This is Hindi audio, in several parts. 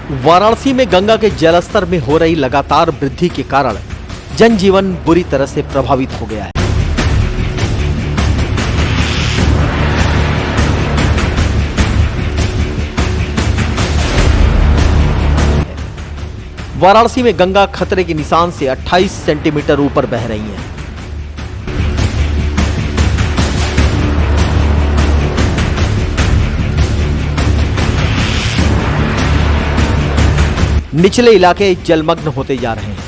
वाराणसी में गंगा के जलस्तर में हो रही लगातार वृद्धि के कारण जनजीवन बुरी तरह से प्रभावित हो गया है। वाराणसी में गंगा खतरे के निशान से 28 सेंटीमीटर ऊपर बह रही है। निचले इलाके जलमग्न होते जा रहे हैं।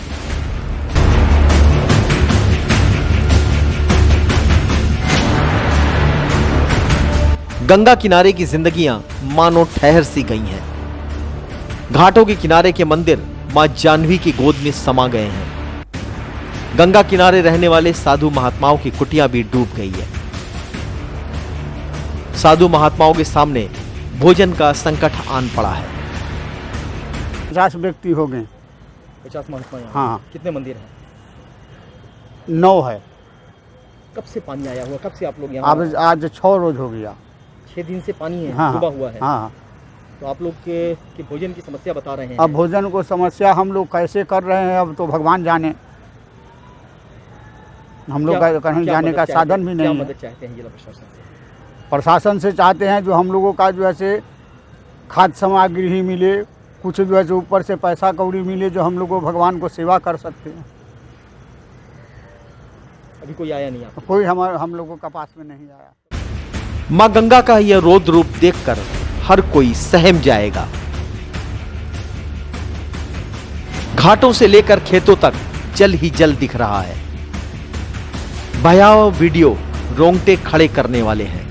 गंगा किनारे की जिंदगियां मानो ठहर सी गई हैं। घाटों के किनारे के मंदिर मां जानवी की गोद में समा गए हैं। गंगा किनारे रहने वाले साधु महात्माओं की कुटिया भी डूब गई है। साधु महात्माओं के सामने भोजन का संकट आन पड़ा है। 50 व्यक्ति हो गए। 50 महात्मा यहाँ? हाँ। कितने मंदिर हैं? 9 है। कब से पानी आया हुआ? कब से आप लोग यहाँ? अब आज 6 रोज हो गया। 6 दिन से पानी है, हाँ, डूबा हुआ है। हाँ। तो आप लोग के भोजन की समस्या बता रहे हैं। अब भोजन को समस्या हम लोग कैसे कर रहे हैं, अब तो भगवान जाने। हम लोग का कहीं जाने का साधन भी नहीं है। क्या मदद चाहते हैं जिला प्रशासन से? प्रशासन से चाहते हैं जो हम लोगों का जो है खाद्य सामग्री ही मिले, कुछ जो है ऊपर से पैसा कौड़ी मिले, जो हम लोग को भगवान को सेवा कर सकते हैं। अभी कोई आया नहीं आप? कोई हम लोगों का पास में नहीं आया। मां गंगा का यह रौद्र रूप देखकर हर कोई सहम जाएगा। घाटों से लेकर खेतों तक जल ही जल दिख रहा है। भयावह वीडियो रोंगटे खड़े करने वाले हैं।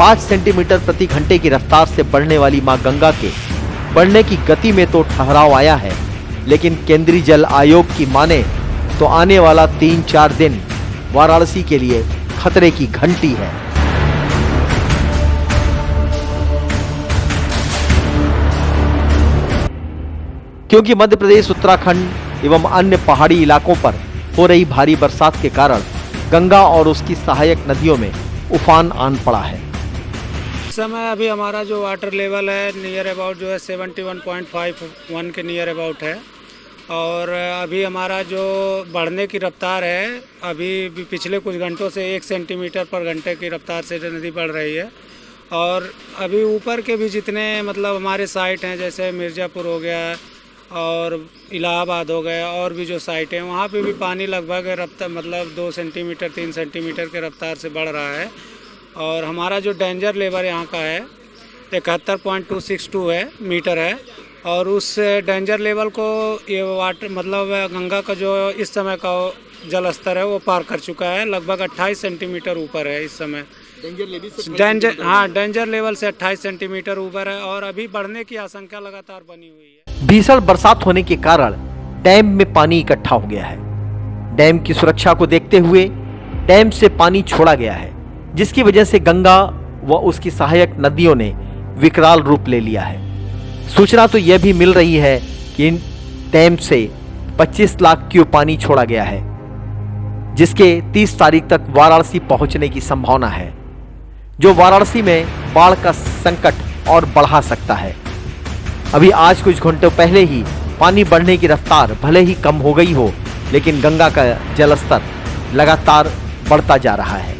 पांच सेंटीमीटर प्रति घंटे की रफ्तार से बढ़ने वाली मां गंगा के बढ़ने की गति में तो ठहराव आया है, लेकिन केंद्रीय जल आयोग की माने तो आने वाला 3-4 दिन वाराणसी के लिए खतरे की घंटी है। क्योंकि मध्य प्रदेश, उत्तराखंड एवं अन्य पहाड़ी इलाकों पर हो रही भारी बरसात के कारण गंगा और उसकी सहायक नदियों में उफान आन पड़ा है। इस समय अभी हमारा जो वाटर लेवल है नियर अबाउट जो है 71.51 के नियर अबाउट है। और अभी हमारा जो बढ़ने की रफ्तार है, अभी भी पिछले कुछ घंटों से 1 सेंटीमीटर पर घंटे की रफ्तार से नदी बढ़ रही है। और अभी ऊपर के भी जितने मतलब हमारे साइट हैं, जैसे मिर्ज़ापुर हो गया और इलाहाबाद हो गया, और भी जो साइट हैं वहाँ पे भी पानी लगभग रफ्तार मतलब 2 सेंटीमीटर 3 सेंटीमीटर के रफ्तार से बढ़ रहा है। और हमारा जो डेंजर लेवल यहाँ का है 71.262 है मीटर है। और उस डेंजर लेवल को ये वाटर मतलब गंगा का जो इस समय का जल स्तर है वो पार कर चुका है। लगभग 28 सेंटीमीटर ऊपर है इस समय। डेंजर लेवल से 28 सेंटीमीटर ऊपर है और अभी बढ़ने की आशंका लगातार बनी हुई है। भीषण बरसात होने के कारण डैम में पानी इकट्ठा हो गया है। डैम की सुरक्षा को देखते हुए डैम से पानी छोड़ा गया है, जिसकी वजह से गंगा व उसकी सहायक नदियों ने विकराल रूप ले लिया है। सूचना तो यह भी मिल रही है कि इन डैम से 25 लाख क्यूब पानी छोड़ा गया है, जिसके 30 तारीख तक वाराणसी पहुंचने की संभावना है, जो वाराणसी में बाढ़ का संकट और बढ़ा सकता है। अभी आज कुछ घंटों पहले ही पानी बढ़ने की रफ्तार भले ही कम हो गई हो, लेकिन गंगा का जलस्तर लगातार बढ़ता जा रहा है।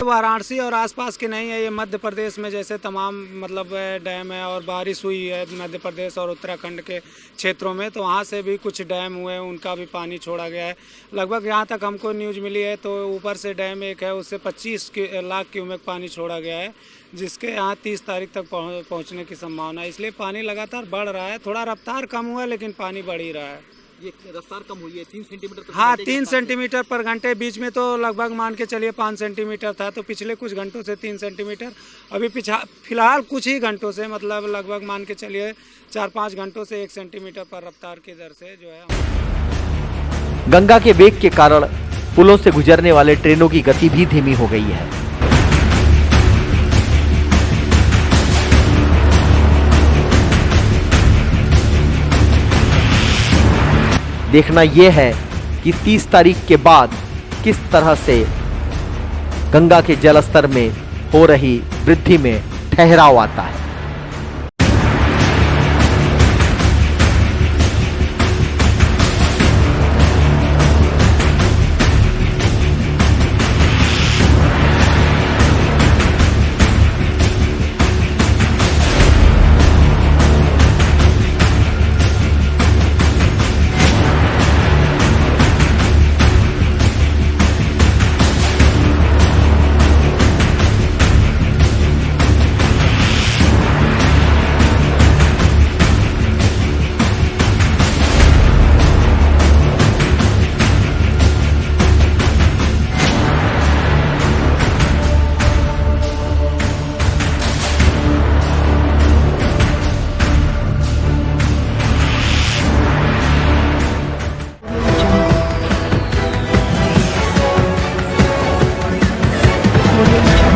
वाराणसी और आसपास के नहीं है, ये मध्य प्रदेश में जैसे तमाम मतलब डैम है और बारिश हुई है मध्य प्रदेश और उत्तराखंड के क्षेत्रों में, तो वहाँ से भी कुछ डैम हुए हैं, उनका भी पानी छोड़ा गया है। लगभग यहाँ तक हमको न्यूज़ मिली है तो ऊपर से डैम एक है, उससे 25 लाख क्यूमेक पानी छोड़ा गया है, जिसके यहाँ 30 तारीख तक पहुँचने की संभावना है। इसलिए पानी लगातार बढ़ रहा है। थोड़ा रफ्तार कम हुआ है लेकिन पानी बढ़ ही रहा है। ये रफ्तार कम हुई है 3 सेंटीमीटर। हाँ, 3 सेंटीमीटर पर घंटे। बीच में तो लगभग मान के चलिए 5 सेंटीमीटर था, तो पिछले कुछ घंटों से 3 सेंटीमीटर। अभी फिलहाल कुछ ही घंटों से मतलब लगभग मान के चलिए 4-5 घंटों से 1 सेंटीमीटर पर रफ्तार की दर से जो है। गंगा के वेग के कारण पुलों से गुजरने वाले ट्रेनों की गति भी धीमी हो गई है। देखना यह है कि 30 तारीख के बाद किस तरह से गंगा के जलस्तर में हो रही वृद्धि में ठहराव आता है। Audio Jungle.